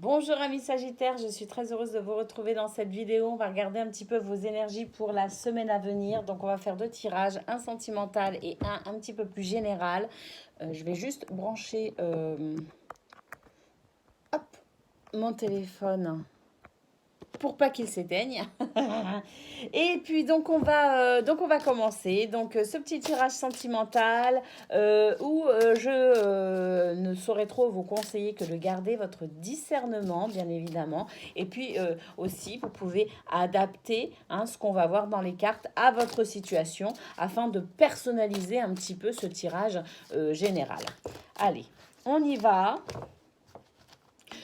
Bonjour amis Sagittaires, je suis très heureuse de vous retrouver dans cette vidéo. On va regarder un petit peu vos énergies pour la semaine à venir. Donc on va faire deux tirages, un sentimental et un petit peu plus général. Je vais juste brancher hop, mon téléphone pour pas qu'il s'éteigne. Et puis donc on va commencer. Donc ce petit tirage sentimental où je ne saurais trop vous conseiller que de garder votre discernement, bien évidemment. Et puis aussi, vous pouvez adapter ce qu'on va voir dans les cartes à votre situation afin de personnaliser un petit peu ce tirage général. Allez, on y va.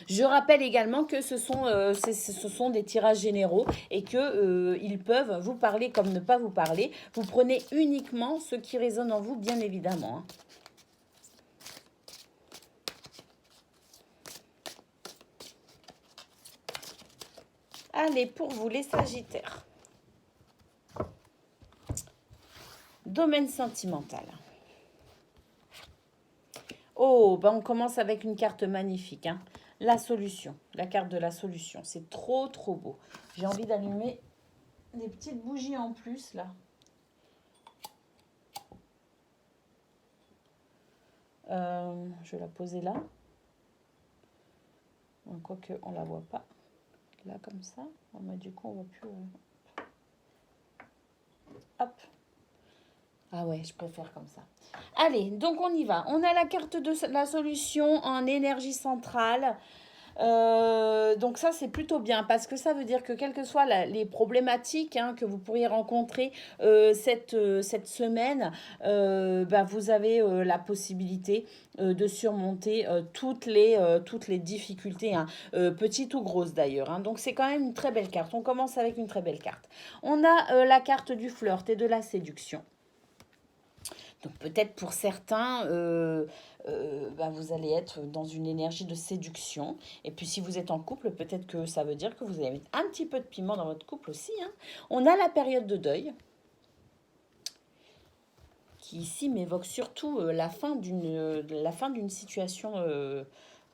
Je rappelle également que ce sont des tirages généraux et que ils peuvent vous parler comme ne pas vous parler. Vous prenez uniquement ce qui résonne en vous, bien évidemment. Allez, pour vous les Sagittaires. Domaine sentimental. Oh, ben on commence avec une carte magnifique. La solution, la carte de la solution. C'est trop, trop beau. J'ai envie d'allumer des petites bougies en plus, là. Je vais la poser là. Quoique, on ne la voit pas. Là, comme ça. Mais du coup, on ne voit plus... Hop. Ah ouais, je préfère comme ça. Allez, donc on y va. On a la carte de la solution en énergie centrale. Donc ça, c'est plutôt bien parce que ça veut dire que quelles que soient les problématiques que vous pourriez rencontrer cette semaine, vous avez la possibilité de surmonter toutes les difficultés, petites ou grosses d'ailleurs. Donc c'est quand même une très belle carte. On commence avec une très belle carte. On a la carte du flirt et de la séduction. Donc peut-être pour certains, vous allez être dans une énergie de séduction. Et puis si vous êtes en couple, peut-être que ça veut dire que vous allez mettre un petit peu de piment dans votre couple aussi. On a la période de deuil, qui ici m'évoque surtout la fin d'une situation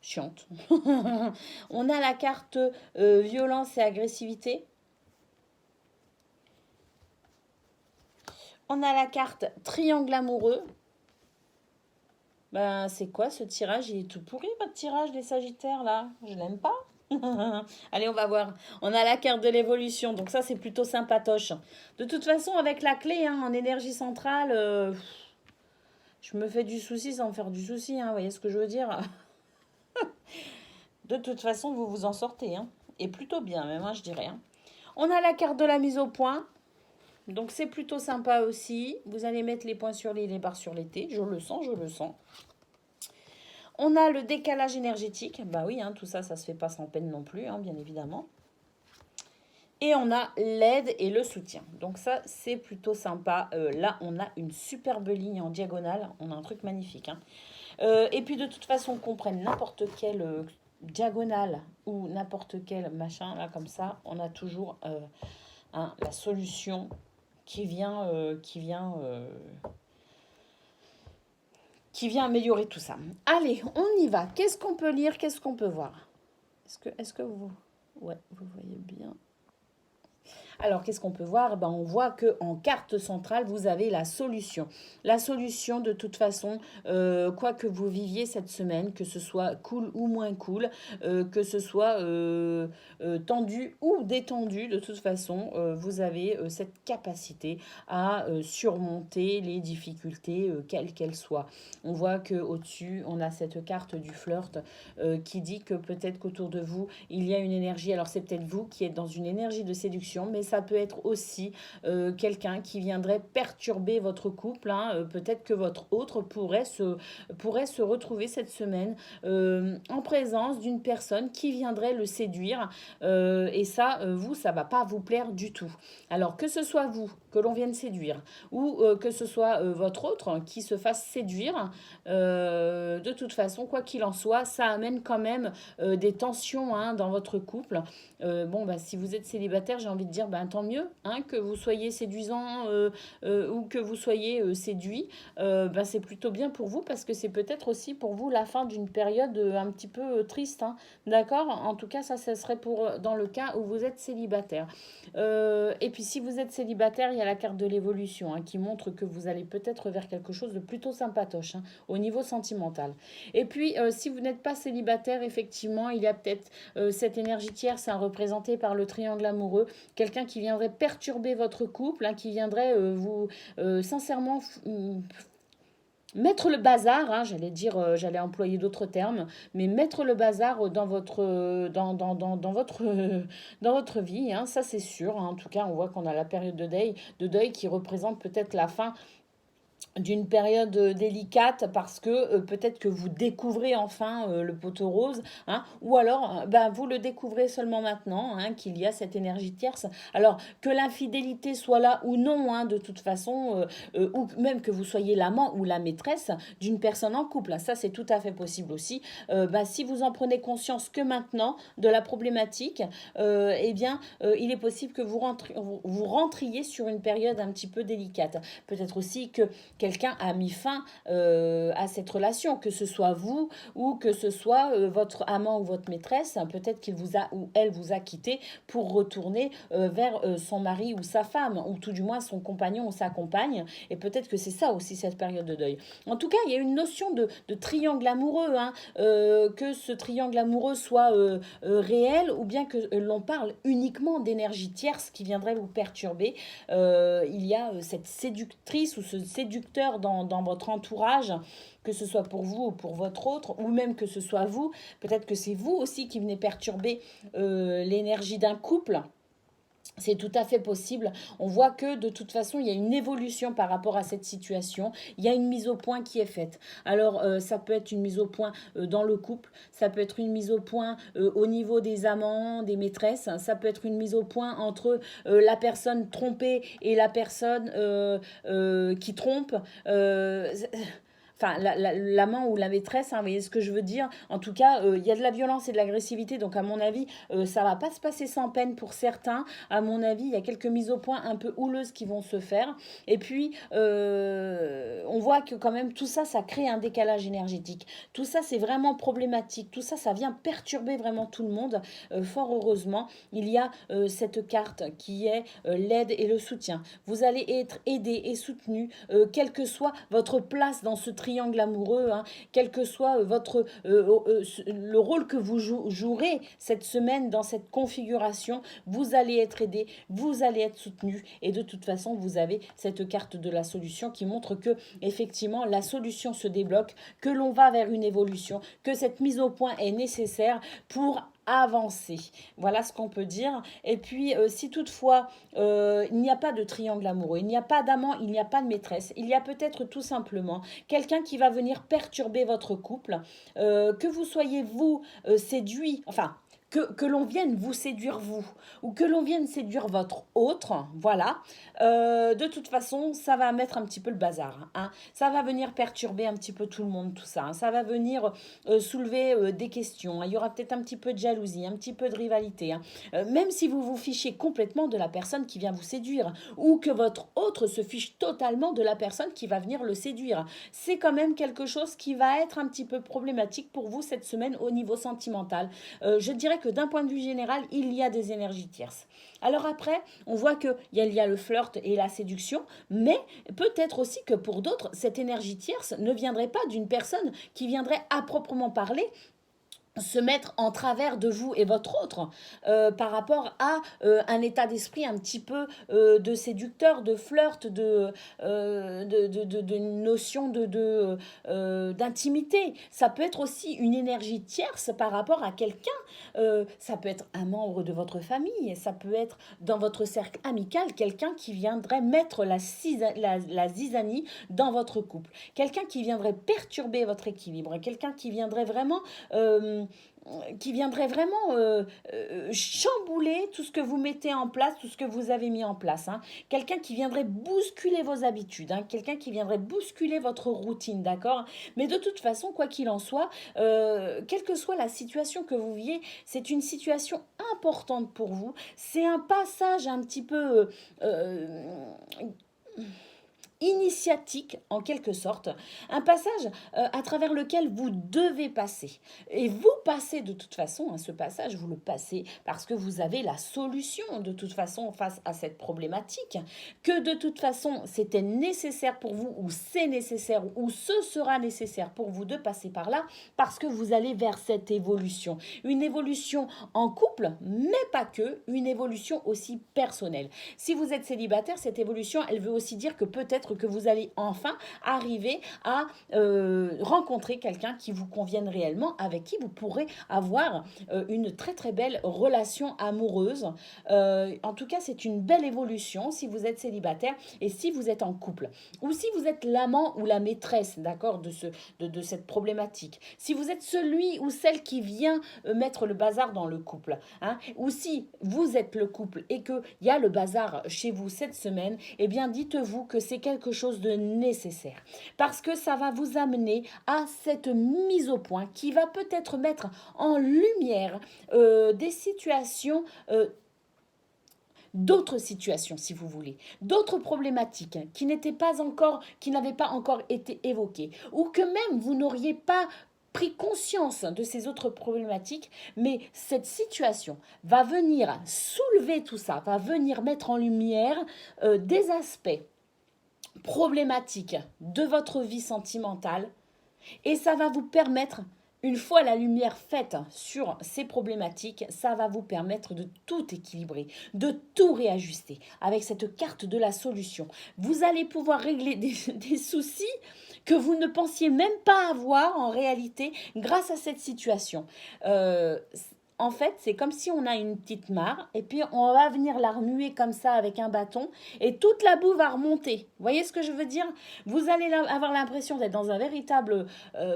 chiante. On a la carte violence et agressivité. On a la carte triangle amoureux. Ben, c'est quoi ce tirage? Il est tout pourri, votre tirage, les Sagittaires, là. Je l'aime pas. Allez, on va voir. On a la carte de l'évolution, donc ça, c'est plutôt sympatoche. De toute façon, avec la clé, en énergie centrale, je me fais du souci sans me faire du souci, vous voyez ce que je veux dire? De toute façon, vous vous en sortez, et plutôt bien, même, je dirais. On a la carte de la mise au point. Donc, c'est plutôt sympa aussi. Vous allez mettre les points sur les barres sur les T. Je le sens, je le sens. On a le décalage énergétique. Bah oui, tout ça, ça se fait pas sans peine non plus, bien évidemment. Et on a l'aide et le soutien. Donc ça, c'est plutôt sympa. Là, on a une superbe ligne en diagonale. On a un truc magnifique. Et puis, de toute façon, qu'on prenne n'importe quelle diagonale ou n'importe quel machin, là, comme ça, on a toujours la solution qui vient améliorer tout ça. Allez, on y va. Qu'est-ce qu'on peut lire? Qu'est-ce qu'on peut voir? Est-ce que vous... Ouais, vous voyez bien. Alors, qu'est-ce qu'on peut voir? On voit qu'en carte centrale, vous avez la solution. La solution, de toute façon, quoi que vous viviez cette semaine, que ce soit cool ou moins cool, que ce soit tendu ou détendu, de toute façon, vous avez cette capacité à surmonter les difficultés, quelles qu'elles soient. On voit qu'au-dessus, on a cette carte du flirt qui dit que peut-être qu'autour de vous, il y a une énergie. Alors, c'est peut-être vous qui êtes dans une énergie de séduction, mais ça peut être aussi quelqu'un qui viendrait perturber votre couple. Peut-être que votre autre pourrait se retrouver cette semaine en présence d'une personne qui viendrait le séduire. Et ça, vous, ça va pas vous plaire du tout. Alors, que ce soit vous que l'on vienne séduire, ou que ce soit votre autre qui se fasse séduire. De toute façon, quoi qu'il en soit, ça amène quand même des tensions hein, dans votre couple. Bon, bah, si vous êtes célibataire, j'ai envie de dire, bah, tant mieux, hein, que vous soyez séduisant ou que vous soyez séduit, bah, c'est plutôt bien pour vous parce que c'est peut-être aussi pour vous la fin d'une période un petit peu triste, hein, d'accord? En tout cas, ça serait pour dans le cas où vous êtes célibataire. Et puis, si vous êtes célibataire, il y a la carte de l'évolution hein, qui montre que vous allez peut-être vers quelque chose de plutôt sympatoche hein, au niveau sentimental. Et puis, si vous n'êtes pas célibataire, effectivement, il y a peut-être cette énergie tierce hein, représentée par le triangle amoureux, quelqu'un qui viendrait perturber votre couple, hein, qui viendrait vous sincèrement mettre le bazar, hein, j'allais dire, j'allais employer d'autres termes, mais mettre le bazar dans votre, dans votre, dans votre vie, hein, ça c'est sûr. Hein. En tout cas, on voit qu'on a la période de deuil qui représente peut-être la fin d'une période délicate parce que peut-être que vous découvrez enfin le poteau rose hein, ou alors ben, vous le découvrez seulement maintenant hein, qu'il y a cette énergie tierce alors que l'infidélité soit là ou non hein, de toute façon ou même que vous soyez l'amant ou la maîtresse d'une personne en couple ça c'est tout à fait possible aussi ben, si vous en prenez conscience que maintenant de la problématique eh bien il est possible que vous rentriez sur une période un petit peu délicate peut-être aussi que quelqu'un a mis fin à cette relation, que ce soit vous ou que ce soit votre amant ou votre maîtresse, peut-être qu'il vous a ou elle vous a quitté pour retourner vers son mari ou sa femme, ou tout du moins son compagnon ou sa compagne, et peut-être que c'est ça aussi cette période de deuil. En tout cas, il y a une notion de triangle amoureux, hein, que ce triangle amoureux soit réel ou bien que l'on parle uniquement d'énergie tierce qui viendrait vous perturber. Il y a cette séductrice ou ce séducteur dans votre entourage, que ce soit pour vous ou pour votre autre, ou même que ce soit vous, peut-être que c'est vous aussi qui venez perturber l'énergie d'un couple. C'est tout à fait possible. On voit que de toute façon, il y a une évolution par rapport à cette situation. Il y a une mise au point qui est faite. Alors, ça peut être une mise au point dans le couple. Ça peut être une mise au point au niveau des amants, des maîtresses. Ça peut être une mise au point entre la personne trompée et la personne qui trompe. Enfin, l'amant ou la maîtresse, hein, vous voyez ce que je veux dire. En tout cas, il y a de la violence et de l'agressivité, donc à mon avis, ça va pas se passer sans peine pour certains. À mon avis, il y a quelques mises au point un peu houleuses qui vont se faire. Et puis, on voit que quand même tout ça, ça crée un décalage énergétique. Tout ça, c'est vraiment problématique. Tout ça, ça vient perturber vraiment tout le monde. Fort heureusement, il y a cette carte qui est l'aide et le soutien. Vous allez être aidé et soutenu, quelle que soit votre place dans ce triangle amoureux, hein, quel que soit le rôle que vous jouerez cette semaine dans cette configuration, vous allez être aidé, vous allez être soutenu et de toute façon vous avez cette carte de la solution qui montre que effectivement la solution se débloque, que l'on va vers une évolution, que cette mise au point est nécessaire pour avancer. Voilà ce qu'on peut dire. Et puis, si toutefois, il n'y a pas de triangle amoureux, il n'y a pas d'amant, il n'y a pas de maîtresse, il y a peut-être tout simplement quelqu'un qui va venir perturber votre couple, que vous soyez, vous, séduit, enfin, que l'on vienne vous séduire vous, ou que l'on vienne séduire votre autre, voilà, de toute façon, ça va mettre un petit peu le bazar. Hein. Ça va venir perturber un petit peu tout le monde, tout ça. Hein. Ça va venir soulever des questions. Il y aura peut-être un petit peu de jalousie, un petit peu de rivalité. Hein. Même si vous vous fichez complètement de la personne qui vient vous séduire, ou que votre autre se fiche totalement de la personne qui va venir le séduire. C'est quand même quelque chose qui va être un petit peu problématique pour vous cette semaine au niveau sentimental. Je dirais que d'un point de vue général, il y a des énergies tierces. Alors après, on voit qu'il y a le flirt et la séduction, mais peut-être aussi que pour d'autres, cette énergie tierce ne viendrait pas d'une personne qui viendrait à proprement parler se mettre en travers de vous et votre autre par rapport à un état d'esprit un petit peu de séducteur, de flirt, de notion d'intimité. Ça peut être aussi une énergie tierce par rapport à quelqu'un. Ça peut être un membre de votre famille, ça peut être dans votre cercle amical, quelqu'un qui viendrait mettre la zizanie dans votre couple. Quelqu'un qui viendrait perturber votre équilibre, quelqu'un qui viendrait vraiment qui viendrait vraiment chambouler tout ce que vous mettez en place, tout ce que vous avez mis en place. Hein. Quelqu'un qui viendrait bousculer vos habitudes, hein. Quelqu'un qui viendrait bousculer votre routine, d'accord? Mais de toute façon, quoi qu'il en soit, quelle que soit la situation que vous viviez, c'est une situation importante pour vous. C'est un passage un petit peu initiatique en quelque sorte, un passage à travers lequel vous devez passer. Et vous passez de toute façon, hein, ce passage, vous le passez parce que vous avez la solution de toute façon face à cette problématique, que de toute façon c'était nécessaire pour vous ou c'est nécessaire ou ce sera nécessaire pour vous de passer par là parce que vous allez vers cette évolution. Une évolution en couple, mais pas que, une évolution aussi personnelle. Si vous êtes célibataire, cette évolution, elle veut aussi dire que peut-être que vous allez enfin arriver à rencontrer quelqu'un qui vous convienne réellement, avec qui vous pourrez avoir une très très belle relation amoureuse. En tout cas, c'est une belle évolution si vous êtes célibataire et si vous êtes en couple. Ou si vous êtes l'amant ou la maîtresse, d'accord, de cette problématique. Si vous êtes celui ou celle qui vient mettre le bazar dans le couple. Hein, ou si vous êtes le couple et qu'il y a le bazar chez vous cette semaine, eh bien dites-vous que c'est quelque chose de nécessaire. Parce que ça va vous amener à cette mise au point qui va peut-être mettre en lumière des situations d'autres situations, si vous voulez, d'autres problématiques qui n'avaient pas encore été évoquées, ou que même vous n'auriez pas pris conscience de ces autres problématiques, mais cette situation va venir soulever tout ça, va venir mettre en lumière des aspects problématiques de votre vie sentimentale, et ça va vous permettre, une fois la lumière faite sur ces problématiques, ça va vous permettre de tout équilibrer, de tout réajuster avec cette carte de la solution. Vous allez pouvoir régler des soucis que vous ne pensiez même pas avoir en réalité grâce à cette situation. En fait, c'est comme si on a une petite mare et puis on va venir la remuer comme ça avec un bâton et toute la boue va remonter. Vous voyez ce que je veux dire? Vous allez avoir l'impression d'être dans un véritable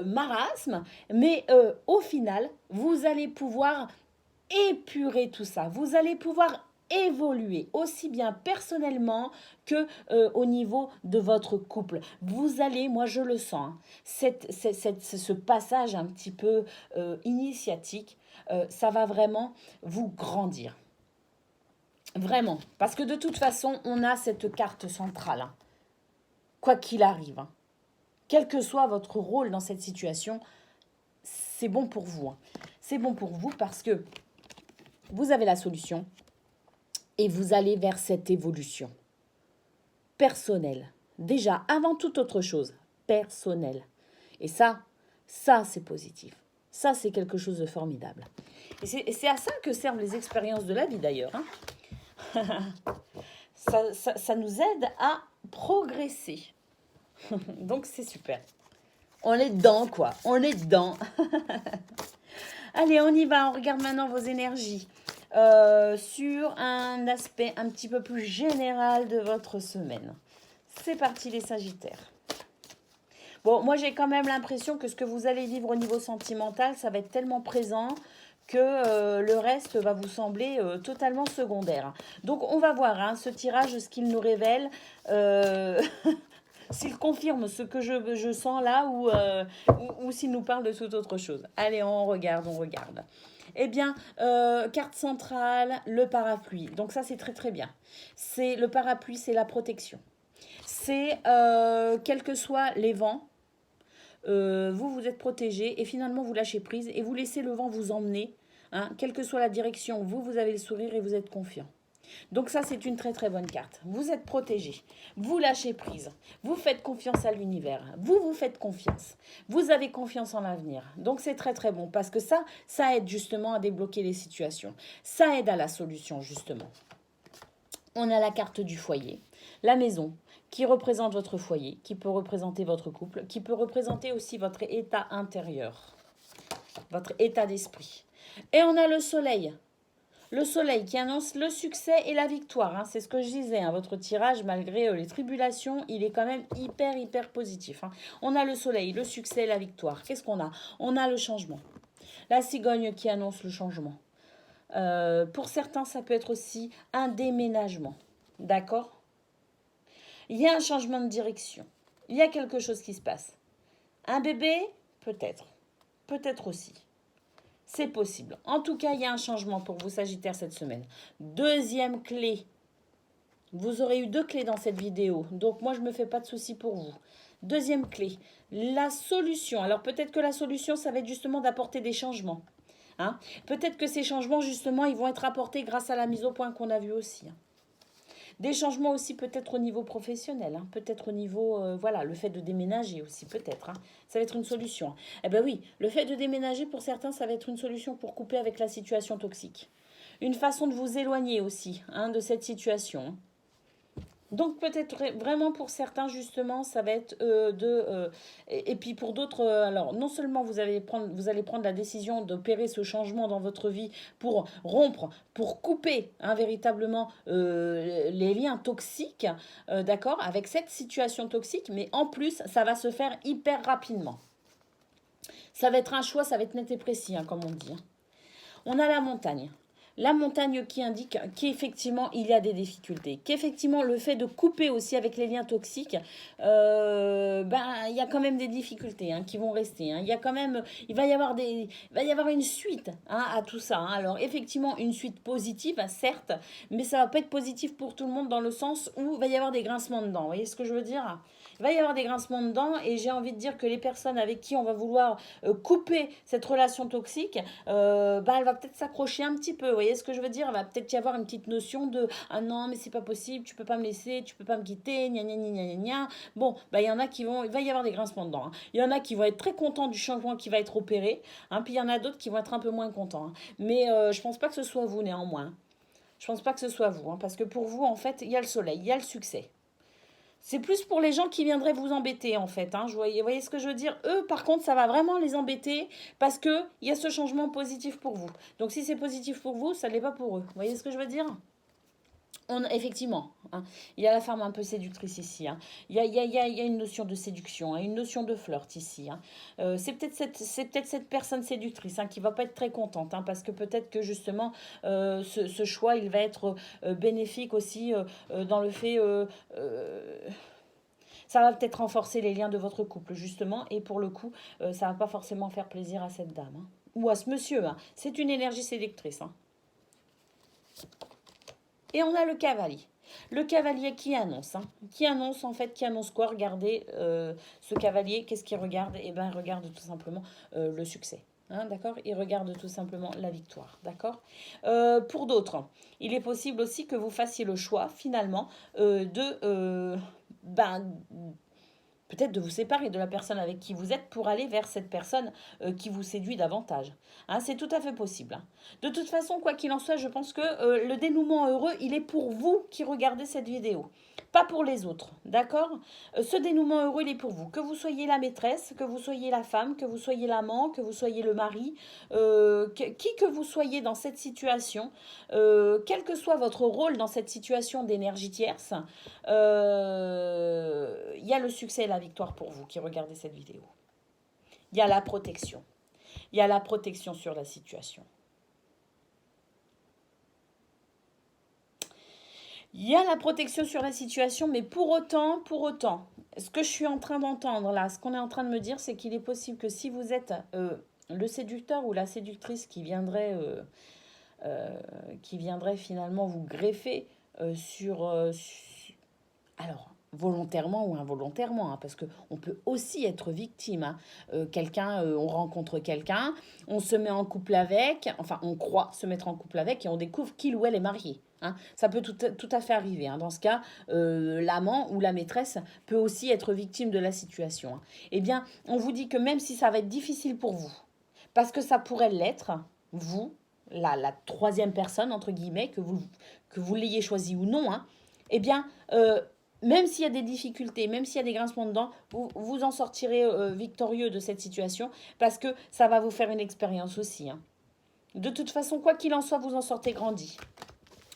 marasme, mais au final, vous allez pouvoir épurer tout ça. Vous allez pouvoir évoluer aussi bien personnellement que au niveau de votre couple. Vous allez, moi je le sens, hein, ce passage un petit peu initiatique, ça va vraiment vous grandir. Vraiment. Parce que de toute façon, on a cette carte centrale. Hein. Quoi qu'il arrive. Hein. Quel que soit votre rôle dans cette situation, c'est bon pour vous. Hein. C'est bon pour vous parce que vous avez la solution et vous allez vers cette évolution personnelle. Déjà, avant toute autre chose, personnelle. Et ça c'est positif. Ça, c'est quelque chose de formidable. Et c'est à ça que servent les expériences de la vie d'ailleurs. Hein. ça nous aide à progresser. Donc c'est super. On est dedans quoi, on est dedans. Allez, on y va, on regarde maintenant vos énergies. Sur un aspect un petit peu plus général de votre semaine. C'est parti les Sagittaires. Bon, moi j'ai quand même l'impression que ce que vous allez vivre au niveau sentimental, ça va être tellement présent que le reste va vous sembler totalement secondaire. Donc on va voir hein, ce tirage, ce qu'il nous révèle, s'il confirme ce que je sens là ou s'il nous parle de toute autre chose. Allez, on regarde. Eh bien, carte centrale, le parapluie. Donc ça, c'est très très bien. Le parapluie, c'est la protection. C'est, quels que soient les vents, vous êtes protégé et finalement vous lâchez prise et vous laissez le vent vous emmener. Hein, quelle que soit la direction, vous avez le sourire et vous êtes confiant. Donc ça, c'est une très très bonne carte. Vous êtes protégé, vous lâchez prise, vous faites confiance à l'univers, vous faites confiance, vous avez confiance en l'avenir. Donc c'est très très bon parce que ça aide justement à débloquer les situations. Ça aide à la solution justement. On a la carte du foyer, la maison, qui représente votre foyer, qui peut représenter votre couple, qui peut représenter aussi votre état intérieur, votre état d'esprit. Et on a le soleil. Le soleil qui annonce le succès et la victoire. Hein. C'est ce que je disais. Hein. Votre tirage, malgré les tribulations, il est quand même hyper positif. Hein. On a le soleil, le succès et la victoire. Qu'est-ce qu'on a? On a le changement. La cigogne qui annonce le changement. Pour certains, ça peut être aussi un déménagement. D'accord? Il y a un changement de direction. Il y a quelque chose qui se passe. Un bébé? Peut-être. Peut-être aussi. C'est possible. En tout cas, il y a un changement pour vous, Sagittaire, cette semaine. Deuxième clé. Vous aurez eu 2 clés dans cette vidéo. Donc, moi, je ne me fais pas de soucis pour vous. Deuxième clé. La solution. Alors, peut-être que la solution, ça va être justement d'apporter des changements. Hein? Peut-être que ces changements, justement, ils vont être apportés grâce à la mise au point qu'on a vue aussi. Hein. Des changements aussi peut-être au niveau professionnel, hein, peut-être au niveau, voilà, le fait de déménager aussi, peut-être. Hein, ça va être une solution. Eh bien oui, le fait de déménager, pour certains, ça va être une solution pour couper avec la situation toxique. Une façon de vous éloigner aussi hein, de cette situation. Donc peut-être vraiment pour certains justement ça va être et puis pour d'autres alors non seulement vous allez prendre la décision d'opérer ce changement dans votre vie pour rompre, pour couper hein, véritablement les liens toxiques d'accord avec cette situation toxique, mais en plus ça va se faire hyper rapidement. Ça va être un choix, ça va être net et précis hein, comme on dit. Hein. On a la montagne. La montagne qui indique qu'effectivement il y a des difficultés, qu'effectivement le fait de couper aussi avec les liens toxiques, il y a quand même des difficultés hein, qui vont rester. Hein. Il va y avoir une suite hein, à tout ça. Hein. Alors effectivement une suite positive, certes, mais ça va pas être positif pour tout le monde dans le sens où il va y avoir des grincements de dents. Vous voyez ce que je veux dire ? Il va y avoir des grincements de dents et j'ai envie de dire que les personnes avec qui on va vouloir couper cette relation toxique, elle va peut-être s'accrocher un petit peu. Vous voyez ce que je veux dire? Il va peut-être y avoir une petite notion de ah non mais c'est pas possible, tu peux pas me laisser, tu peux pas me quitter, gna gna gna gna gna. Bon, il y en a qui vont, il va y avoir des grincements de dents. Hein. Il y en a qui vont être très contents du changement qui va être opéré, hein, puis il y en a d'autres qui vont être un peu moins contents. Hein. Mais je pense pas que ce soit vous néanmoins. Je pense pas que ce soit vous, hein, parce que pour vous en fait il y a le soleil, il y a le succès. C'est plus pour les gens qui viendraient vous embêter, en fait. Hein. Vous voyez ce que je veux dire? Eux, par contre, ça va vraiment les embêter parce qu'il y a ce changement positif pour vous. Donc, si c'est positif pour vous, ça ne l'est pas pour eux. Vous voyez ce que je veux dire? Effectivement, hein, il y a la femme un peu séductrice ici. Hein. Il y a une notion de séduction, hein, une notion de flirt ici. Hein. C'est peut-être cette personne séductrice hein, qui va pas être très contente, hein, parce que peut-être que justement ce choix il va être bénéfique aussi dans le fait. Ça va peut-être renforcer les liens de votre couple justement, et pour le coup, ça va pas forcément faire plaisir à cette dame hein, ou à ce monsieur. Hein. C'est une énergie séductrice. Hein. Et on a le cavalier. Le cavalier qui annonce. Hein. Qui annonce quoi? Regardez, ce cavalier, qu'est-ce qu'il regarde? Eh bien, il regarde tout simplement le succès. Hein, d'accord? Il regarde tout simplement la victoire. D'accord? Pour d'autres, il est possible aussi que vous fassiez le choix, finalement, peut-être de vous séparer de la personne avec qui vous êtes pour aller vers cette personne qui vous séduit davantage. Hein, c'est tout à fait possible. Hein. De toute façon, quoi qu'il en soit, je pense que le dénouement heureux, il est pour vous qui regardez cette vidéo. Pas pour les autres, d'accord? Ce dénouement heureux, il est pour vous. Que vous soyez la maîtresse, que vous soyez la femme, que vous soyez l'amant, que vous soyez le mari, qui que vous soyez dans cette situation, quel que soit votre rôle dans cette situation d'énergie tierce, il y a le succès et la victoire pour vous qui regardez cette vidéo. Il y a la protection. Il y a la protection sur la situation. Il y a la protection sur la situation, mais pour autant, ce que je suis en train d'entendre là, ce qu'on est en train de me dire, c'est qu'il est possible que si vous êtes le séducteur ou la séductrice qui viendrait finalement vous greffer alors, volontairement ou involontairement, hein, parce qu'on peut aussi être victime. Hein. On rencontre quelqu'un, on se met en couple avec, enfin on croit se mettre en couple avec et on découvre qu'il ou elle est marié. Hein. Ça peut tout à fait arriver. Hein. Dans ce cas, l'amant ou la maîtresse peut aussi être victime de la situation. Hein. Eh bien, on vous dit que même si ça va être difficile pour vous, parce que ça pourrait l'être, vous, la troisième personne, entre guillemets, que vous l'ayez choisi ou non, hein, eh bien, même s'il y a des difficultés, même s'il y a des grincements de dents, vous en sortirez victorieux de cette situation parce que ça va vous faire une expérience aussi. Hein. De toute façon, quoi qu'il en soit, vous en sortez grandi.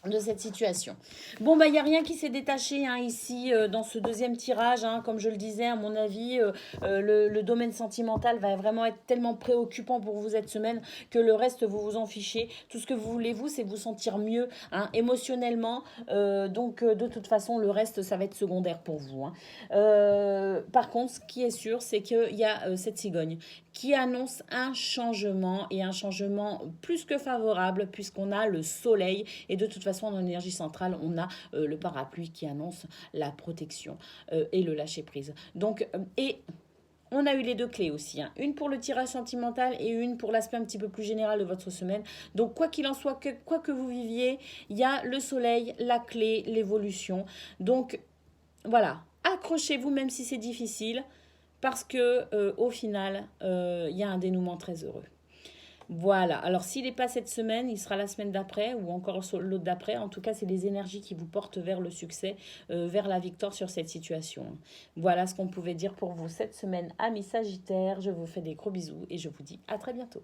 de cette situation. Bon, bah, il n'y a rien qui s'est détaché hein, ici dans ce deuxième tirage. Hein, comme je le disais, à mon avis, le domaine sentimental va vraiment être tellement préoccupant pour vous cette semaine que le reste, vous vous en fichez. Tout ce que vous voulez, vous, c'est vous sentir mieux hein, émotionnellement. Donc, de toute façon, le reste, ça va être secondaire pour vous. Hein. Par contre, ce qui est sûr, c'est qu'il y a cette cigogne qui annonce un changement et un changement plus que favorable puisqu'on a le soleil et de toute façon en énergie centrale on a le parapluie qui annonce la protection et le lâcher prise. Donc et on a eu les deux clés aussi, hein. Une pour le tirage sentimental et une pour l'aspect un petit peu plus général de votre semaine. Donc quoi qu'il en soit, quoi que vous viviez, il y a le soleil, la clé, l'évolution. Donc voilà, accrochez-vous même si c'est difficile parce que au final, il y a un dénouement très heureux. Voilà, alors s'il n'est pas cette semaine, il sera la semaine d'après ou encore l'autre d'après. En tout cas, c'est les énergies qui vous portent vers le succès, vers la victoire sur cette situation. Voilà ce qu'on pouvait dire pour vous cette semaine, amis Sagittaires. Je vous fais des gros bisous et je vous dis à très bientôt.